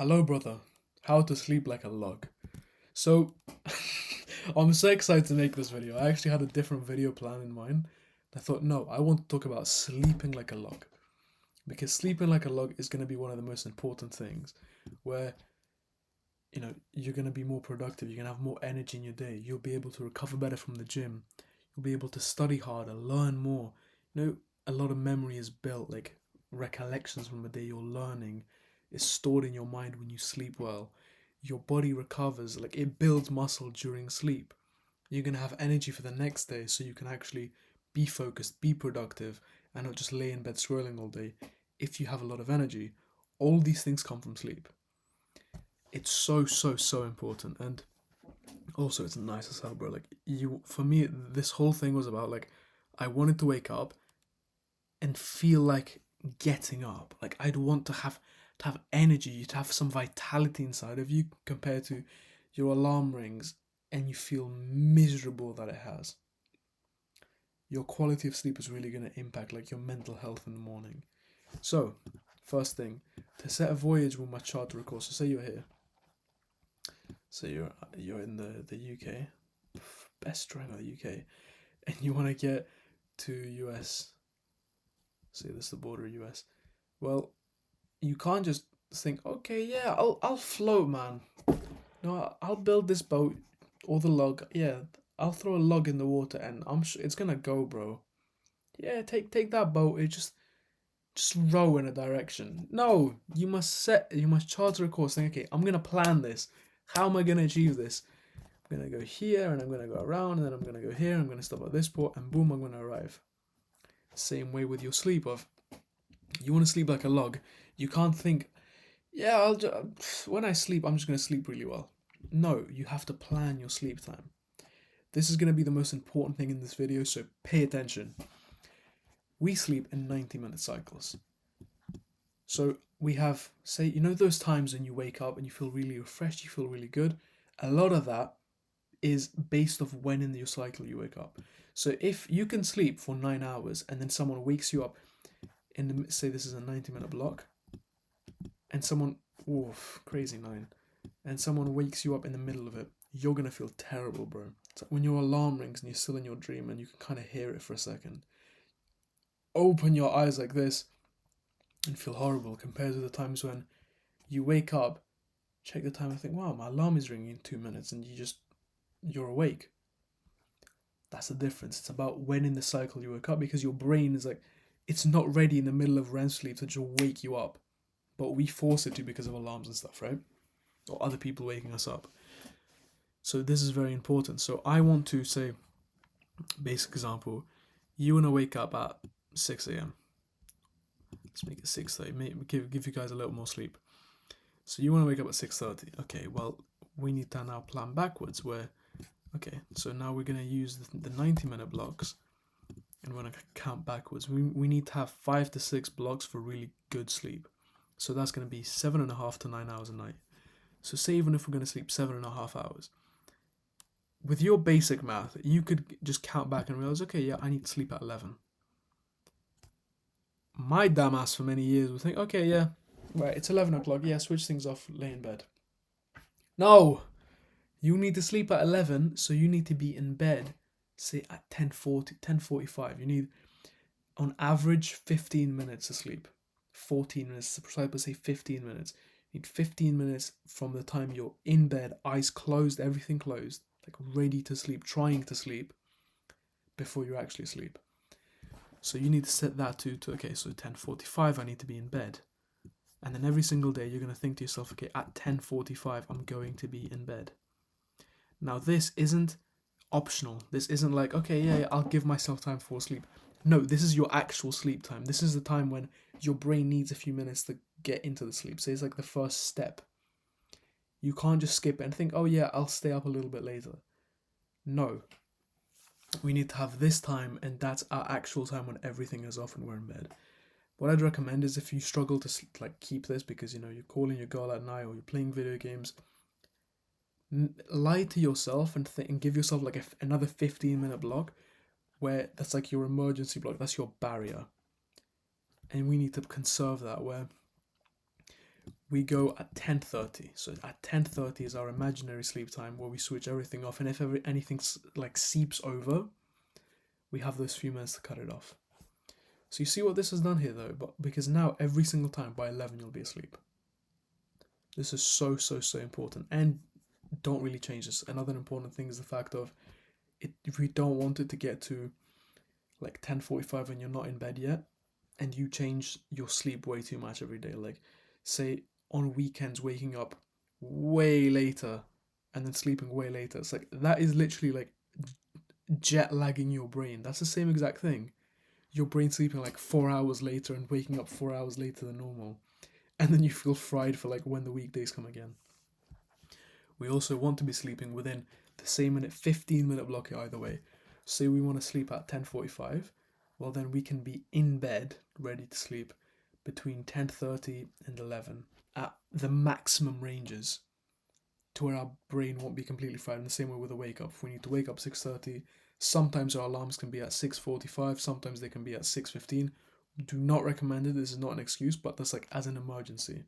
Hello, brother. How to sleep like a log. So, I'm so excited to make this video. I actually had a different video plan in mind. I thought, no, I want to talk about sleeping like a log. Because sleeping like a log is going to be one of the most important things where, you're going to be more productive. You're going to have more energy in your day. You'll be able to recover better from the gym. You'll be able to study harder, learn more. A lot of memory is built, like recollections from the day you're learning is stored in your mind when you sleep well. Your body recovers, like it builds muscle during sleep. You're going to have energy for the next day so you can actually be focused, be productive, and not just lay in bed scrolling all day if you have a lot of energy. All these things come from sleep. It's so, so, so important. And also, it's nice as hell, bro. Like, for me, this whole thing was about, like, I wanted to wake up and feel like getting up. Like I'd want to have energy, to have some vitality inside of you compared to your alarm rings and you feel miserable that it has. Your quality of sleep is really going to impact like your mental health in the morning. So, first thing, to set a voyage with my charter course. So say you're here. Say you're in the UK, best driving of the UK, and you want to get to US. Say this is the border of US. Well, you can't just think, okay, yeah, I'll float, man. No, I'll build this boat or the log. Yeah, I'll throw a log in the water and I'm sure it's gonna go, bro. Yeah, take that boat. It just row in a direction. No, you must charter a course. Think, okay, I'm gonna plan this. How am I gonna achieve this? I'm gonna go here and I'm gonna go around and then I'm gonna go here. I'm gonna stop at this port and boom, I'm gonna arrive. Same way with your sleep. Of you want to sleep like a log. You can't think, yeah, when I sleep, I'm just going to sleep really well. No, you have to plan your sleep time. This is going to be the most important thing in this video, so pay attention. We sleep in 90-minute cycles. So we have, say, those times when you wake up and you feel really refreshed, you feel really good. A lot of that is based off when in your cycle you wake up. So if you can sleep for 9 hours and then someone wakes you up say this is a 90-minute block, and someone, oof, crazy nine, and someone wakes you up in the middle of it, you're gonna feel terrible, bro. It's like when your alarm rings and you're still in your dream and you can kind of hear it for a second. Open your eyes like this and feel horrible compared to the times when you wake up, check the time and think, wow, my alarm is ringing in 2 minutes, and you're awake. That's the difference. It's about when in the cycle you wake up because your brain is like, it's not ready in the middle of REM sleep to just wake you up. But we force it to because of alarms and stuff, right? Or other people waking us up. So this is very important. So I want to say, basic example, you want to wake up at 6 a.m. Let's make it 6:30. Maybe give you guys a little more sleep. So you want to wake up at 6:30. Okay, well, we need to now plan backwards where, okay, so now we're going to use the 90-minute blocks and we're going to count backwards. We need to have 5 to 6 blocks for really good sleep. So that's going to be 7.5 to 9 hours a night. So say even if we're going to sleep 7.5 hours, with your basic math, you could just count back and realize, okay, yeah, I need to sleep at 11. My dumb ass for many years would think, okay, yeah, right, it's 11 o'clock, yeah, switch things off, lay in bed. No! You need to sleep at 11, so you need to be in bed, say at 10:40, 10:45. You need, on average, 15 minutes of sleep. 14 minutes, to precisely say 15 minutes. You need 15 minutes from the time you're in bed, eyes closed, everything closed, like ready to sleep, trying to sleep, before you actually sleep. So you need to set that to okay, so 10:45 I need to be in bed. And then every single day you're going to think to yourself, okay, at 10:45 I'm going to be in bed. Now this isn't optional. This isn't like, okay, yeah, I'll give myself time for sleep. No, this is your actual sleep time. This is the time when your brain needs a few minutes to get into the sleep. So it's like the first step. You can't just skip it and think, oh yeah, I'll stay up a little bit later. No. We need to have this time, and that's our actual time when everything is off and we're in bed. What I'd recommend is if you struggle to like keep this because you're calling your girl at night or you're playing video games, lie to yourself and give yourself like another 15-minute block where that's like your emergency block, that's your barrier. And we need to conserve that where we go at 10:30. So at 10:30 is our imaginary sleep time where we switch everything off, and if anything like seeps over, we have those few minutes to cut it off. So you see what this has done here though, but because now every single time by 11 you'll be asleep. This is so important, and don't really change this. Another important thing is the fact of it, if we don't want it to get to like 10:45 and you're not in bed yet, and you change your sleep way too much every day. Like, say on weekends, waking up way later and then sleeping way later. It's like that is literally like jet lagging your brain. That's the same exact thing. Your brain sleeping like 4 hours later and waking up 4 hours later than normal, and then you feel fried for like when the weekdays come again. We also want to be sleeping within the same 15-minute block here either way. Say we want to sleep at 10:45, well then we can be in bed ready to sleep between 10:30 and 11 at the maximum ranges, to where our brain won't be completely fried. In the same way with a wake up, if we need to wake up 6:30, sometimes our alarms can be at 6:45, sometimes they can be at 6:15. Do not recommend it. This is not an excuse, but that's like as an emergency.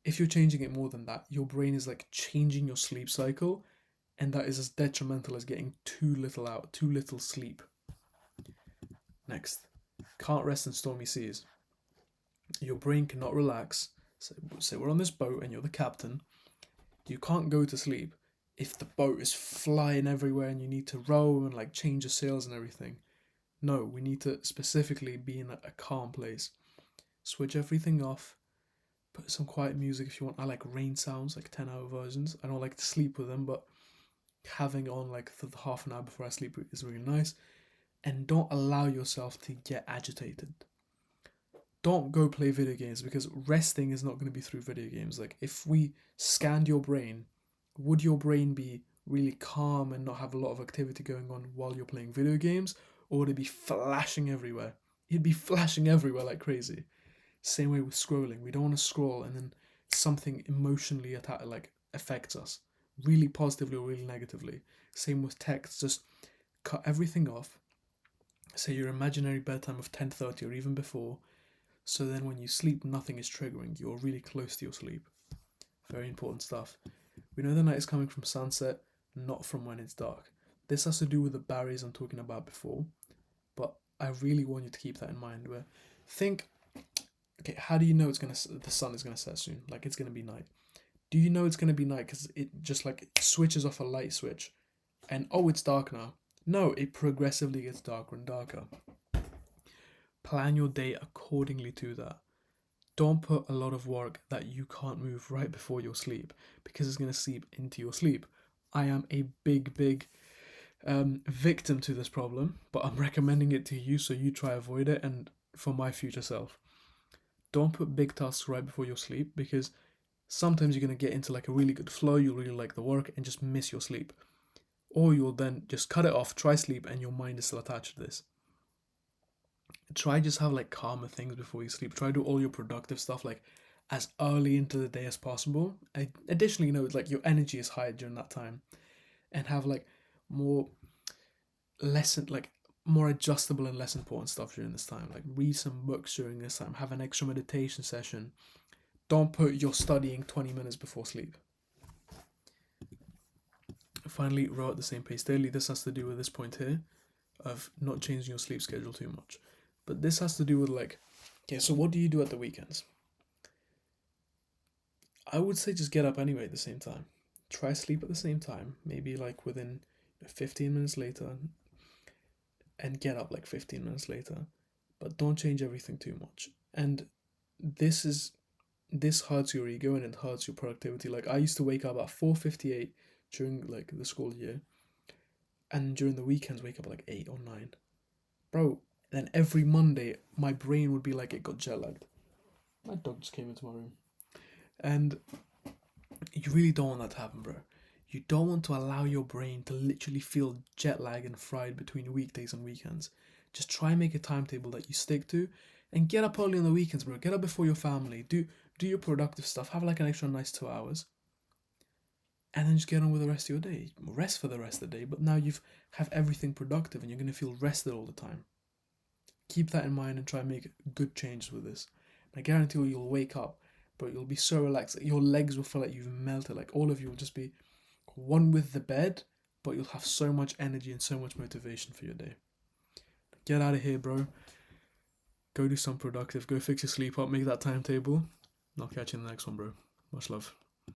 If you're changing it more than that, your brain is like changing your sleep cycle, and that is as detrimental as getting too little sleep. Next, can't rest in stormy seas. Your brain cannot relax. Say we're on this boat and you're the captain. You can't go to sleep if the boat is flying everywhere and you need to row and like change the sails and everything. No, we need to specifically be in a calm place. Switch everything off. Put some quiet music if you want. I like rain sounds, like 10-hour versions. I don't like to sleep with them, but having on like the half an hour before I sleep is really nice. And don't allow yourself to get agitated. Don't go play video games, because resting is not going to be through video games. Like, if we scanned your brain, would your brain be really calm and not have a lot of activity going on while you're playing video games, or would it be flashing everywhere? It'd be flashing everywhere like crazy. Same way with scrolling. We don't want to scroll and then something emotionally affects us, really positively or really negatively. Same with text. Just cut everything off. Say your imaginary bedtime of 10:30 or even before, so then when you sleep, nothing is triggering. You're really close to your sleep. Very important stuff. We know the night is coming from sunset, not from when it's dark. This has to do with the barriers I'm talking about before, but I really want you to keep that in mind. Where think, okay, how do you know the sun is gonna set soon? Like, it's gonna be night. Do you know it's gonna be night because it just like switches off a light switch, and oh, it's dark now? No, it progressively gets darker and darker. Plan your day accordingly to that. Don't put a lot of work that you can't move right before your sleep, because it's going to seep into your sleep. I am a big victim to this problem, but I'm recommending it to you so you try avoid it, and for my future self. Don't put big tasks right before your sleep, because sometimes you're going to get into like a really good flow, you'll really like the work and just miss your sleep. Or you'll then just cut it off, try sleep, and your mind is still attached to this. Try just have like calmer things before you sleep. Try do all your productive stuff like as early into the day as possible. Additionally, like your energy is higher during that time, and have like more more adjustable and less important stuff during this time. Like, read some books during this time. Have an extra meditation session. Don't put your studying 20 minutes before sleep. Finally, row at the same pace daily. This has to do with this point here of not changing your sleep schedule too much. But this has to do with like, okay, so what do you do at the weekends? I would say just get up anyway at the same time. Try sleep at the same time, maybe like within 15 minutes later, and get up like 15 minutes later. But don't change everything too much. And this hurts your ego and it hurts your productivity. Like, I used to wake up at 4:58 during like the school year, and during the weekends wake up at like 8 or 9. Bro, then every Monday my brain would be like it got jet lagged. My dog just came into my room. And you really don't want that to happen, bro. You don't want to allow your brain to literally feel jet lag and fried between weekdays and weekends. Just try and make a timetable that you stick to, and get up early on the weekends, bro. Get up before your family. Do your productive stuff. Have like an extra nice 2 hours. And then just get on with the rest of your day. Rest for the rest of the day, but now have everything productive and you're going to feel rested all the time. Keep that in mind and try and make good changes with this. I guarantee you'll wake up Bro, you'll be so relaxed. Your legs will feel like you've melted. Like all of you will just be one with the bed, but you'll have so much energy and so much motivation for your day. Get out of here, bro. Go do something productive. Go fix your sleep up. Make that timetable. I'll catch you in the next one, bro. Much love.